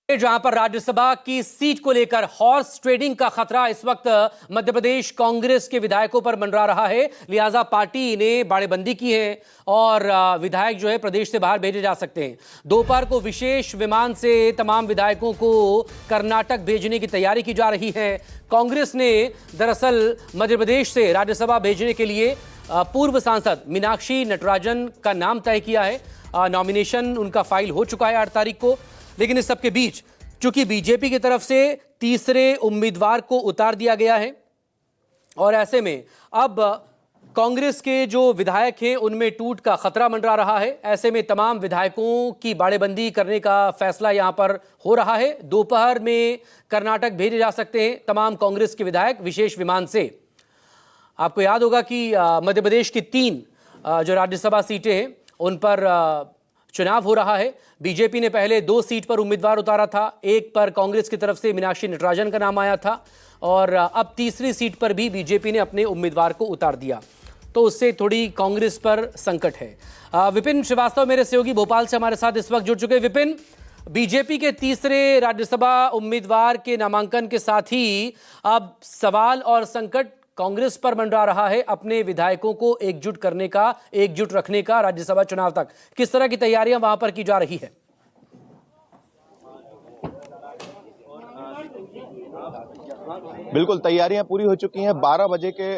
जहां पर राज्यसभा की सीट को लेकर हॉर्स ट्रेडिंग का खतरा इस वक्त मध्य प्रदेश कांग्रेस के विधायकों पर मंडरा रहा है। लिहाजा पार्टी ने बाड़ेबंदी की है और विधायक जो है प्रदेश से बाहर भेजे जा सकते हैं। दोपहर को विशेष विमान से तमाम विधायकों को कर्नाटक भेजने की तैयारी की जा रही है। कांग्रेस ने दरअसल मध्य प्रदेश से राज्यसभा भेजने के लिए पूर्व सांसद मीनाक्षी नटराजन का नाम तय किया है। नॉमिनेशन उनका फाइल हो चुका है 8 तारीख को। लेकिन इस सबके बीच चूंकि बीजेपी की तरफ से तीसरे उम्मीदवार को उतार दिया गया है और ऐसे में अब कांग्रेस के जो विधायक हैं उनमें टूट का खतरा मंडरा रहा है। ऐसे में तमाम विधायकों की बाड़ेबंदी करने का फैसला यहां पर हो रहा है। दोपहर में कर्नाटक भेजे जा सकते हैं तमाम कांग्रेस के विधायक विशेष विमान से। आपको याद होगा कि मध्य प्रदेश की 3 जो राज्यसभा सीटें हैं उन पर चुनाव हो रहा है। बीजेपी ने पहले 2 सीट पर उम्मीदवार उतारा था, एक पर कांग्रेस की तरफ से मीनाक्षी नटराजन का नाम आया था और अब तीसरी सीट पर भी बीजेपी ने अपने उम्मीदवार को उतार दिया, तो उससे थोड़ी कांग्रेस पर संकट है। विपिन श्रीवास्तव मेरे सहयोगी भोपाल से हमारे साथ इस वक्त जुड़ चुके। विपिन, बीजेपी के तीसरे राज्यसभा उम्मीदवार के नामांकन के साथ ही अब सवाल और संकट कांग्रेस पर मंडरा रहा है अपने विधायकों को एकजुट रखने का राज्यसभा चुनाव तक। किस तरह की तैयारियां वहां पर की जा रही है? बिल्कुल तैयारियां पूरी हो चुकी हैं। 12 बजे के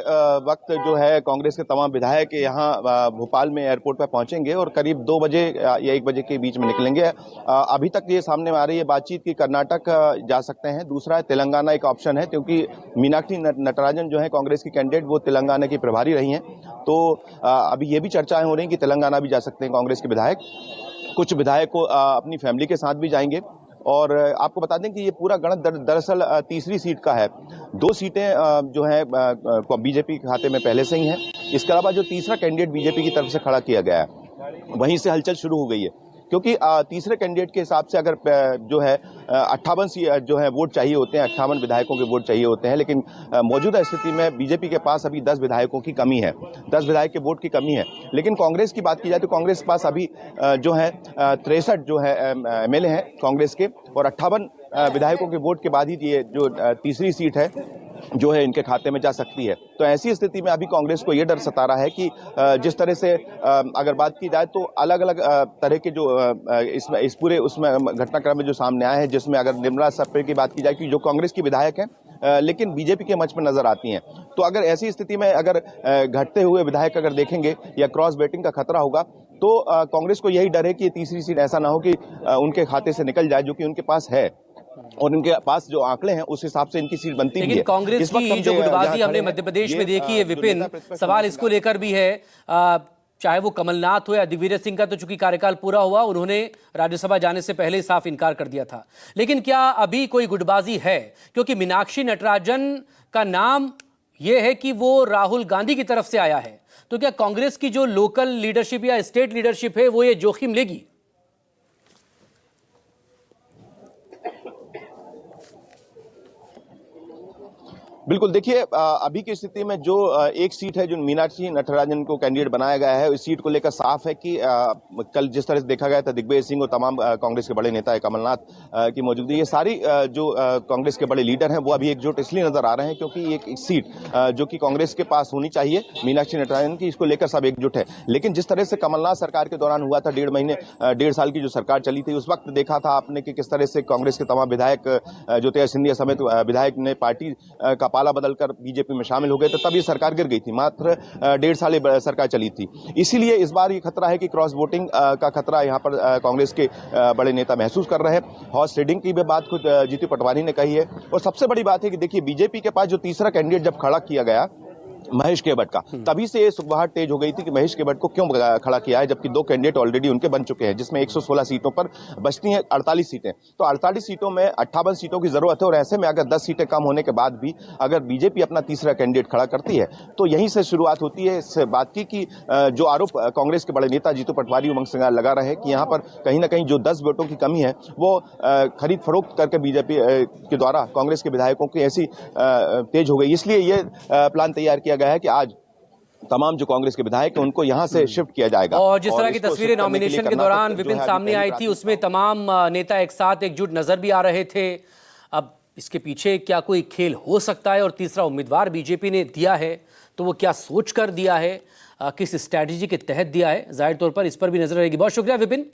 वक्त जो है कांग्रेस के तमाम विधायक यहां भोपाल में एयरपोर्ट पर पहुंचेंगे और करीब 2 बजे या 1 बजे के बीच में निकलेंगे। अभी तक ये सामने आ रही है बातचीत की कर्नाटक जा सकते हैं, दूसरा है तेलंगाना एक ऑप्शन है, क्योंकि मीनाक्षी नटराजन जो है कांग्रेस की कैंडिडेट वो तेलंगाना की प्रभारी रही हैं। तो अभी ये भी चर्चाएं हो रही हैं कि तेलंगाना भी जा सकते हैं कांग्रेस के विधायक। कुछ विधायक को अपनी फैमिली के साथ भी जाएंगे। और आपको बता दें कि ये पूरा गणित दरअसल तीसरी सीट का है। 2 सीटें जो है बीजेपी के खाते में पहले से ही हैं। इसके अलावा जो तीसरा कैंडिडेट बीजेपी की तरफ से खड़ा किया गया है वहीं से हलचल शुरू हो गई है, क्योंकि तीसरे कैंडिडेट के हिसाब से अगर जो है 58 जो है वोट चाहिए होते हैं, 58 विधायकों के वोट चाहिए होते हैं, लेकिन मौजूदा स्थिति में बीजेपी के पास अभी 10 विधायकों की कमी है, 10 विधायक के वोट की कमी है। लेकिन कांग्रेस की बात की जाए तो कांग्रेस के पास अभी जो है 63 जो है एमएलए हैं कांग्रेस के, और 58 विधायकों के वोट के बाद ही ये जो तीसरी सीट है जो है इनके खाते में जा सकती है। तो ऐसी स्थिति में अभी कांग्रेस को यह डर सता रहा है कि जिस तरह से अगर बात की जाए तो अलग अलग तरह के जो इस पूरे उसमें घटनाक्रम में जो सामने आए हैं, जिसमें अगर निर्मला सर्पे की बात की जाए कि जो कांग्रेस की विधायक हैं लेकिन बीजेपी के मंच पर नजर आती हैं, तो अगर ऐसी स्थिति में अगर घटते हुए विधायक अगर देखेंगे या क्रॉस वोटिंग का खतरा होगा, तो कांग्रेस को यही डर है कि ये तीसरी सीट ऐसा ना हो कि उनके खाते से निकल जाए, जो कि उनके पास है और इनके पास जो आंकड़े हैं उस हिसाब से इनकी सीट बनती है। लेकिन कांग्रेस की जो गुटबाजी हमने मध्य प्रदेश में देखी है विपिन, सवाल इसको लेकर भी है, चाहे वो कमलनाथ हो या दिग्विजय सिंह का तो चूंकि कार्यकाल पूरा हुआ, उन्होंने राज्यसभा जाने से पहले ही साफ इनकार कर दिया था। लेकिन क्या अभी कोई गुटबाजी है? क्योंकि मीनाक्षी नटराजन का नाम यह है कि वो राहुल गांधी की तरफ से आया है, तो क्या कांग्रेस की जो लोकल लीडरशिप या स्टेट लीडरशिप है वो ये जोखिम लेगी? बिल्कुल, देखिए अभी की स्थिति में जो एक सीट है जो मीनाक्षी नटराजन को कैंडिडेट बनाया गया है, इस सीट को लेकर साफ है कि कल जिस तरह से देखा गया था दिग्विजय सिंह और तमाम कांग्रेस के बड़े नेता है कमलनाथ की मौजूदगी, ये सारी जो कांग्रेस के बड़े लीडर हैं वो अभी एकजुट इसलिए नजर आ रहे हैं क्योंकि एक सीट जो कि कांग्रेस के पास होनी चाहिए मीनाक्षी नटराजन की, इसको लेकर सब एकजुट है। लेकिन जिस तरह से कमलनाथ सरकार के दौरान हुआ था, 1.5 साल की जो सरकार चली थी, उस वक्त देखा था आपने कि किस तरह से कांग्रेस के तमाम विधायक ज्योतिरादित्य सिंधिया समेत विधायक ने पार्टी का पाला बदलकर बीजेपी में शामिल हो गए थे, तब ये सरकार गिर गई थी। मात्र 1.5 साल सरकार चली थी। इसीलिए इस बार ये खतरा है कि क्रॉस वोटिंग का खतरा यहाँ पर कांग्रेस के बड़े नेता महसूस कर रहे हैं। हॉर्स ट्रेडिंग की भी बात खुद जीतू पटवारी ने कही है। और सबसे बड़ी बात है कि देखिए बीजेपी के पास जो तीसरा कैंडिडेट जब खड़ा किया गया महेश केवट का, तभी से ये सुगबुगाहट तेज हो गई थी कि महेश केवट को क्यों खड़ा किया है, जबकि 2 कैंडिडेट ऑलरेडी उनके बन चुके हैं, जिसमें 116 सीटों पर बचती हैं 48 सीटें। तो 48 सीटों में 58 सीटों की जरूरत है, और ऐसे में अगर 10 सीटें कम होने के बाद भी अगर बीजेपी अपना तीसरा कैंडिडेट खड़ा करती है, तो यहीं से शुरुआत होती है इस बात की कि जो आरोप कांग्रेस के बड़े नेता जीतू पटवारी उमंग सिंह लगा रहे हैं कि यहाँ पर कहीं ना कहीं जो 10 वोटों की कमी है वो खरीद फरोख्त करके बीजेपी के द्वारा कांग्रेस के विधायकों की ऐसी तेज हो गई। इसलिए ये प्लान तैयार किया गया है कि आज तमाम जो कांग्रेस के विधायक हैं उनको यहां से शिफ्ट किया जाएगा। और जिस तरह की इसको तस्वीरें शिफ्ट करने के लिए नॉमिनेशन के कर्नाटक दौरान जो विपिन है, सामने अभी आई पहली थी, उसमें तमाम नेता एक साथ एकजुट नजर भी आ रहे थे। अब इसके पीछे क्या कोई खेल हो सकता है? और तीसरा उम्मीदवार बीजेपी ने दिया है तो वो क्या सोच कर दिया है, किस स्ट्रैटेजी के तहत दिया है, जाहिर तौर पर इस पर भी नजर रहेगी। बहुत शुक्रिया विपिन।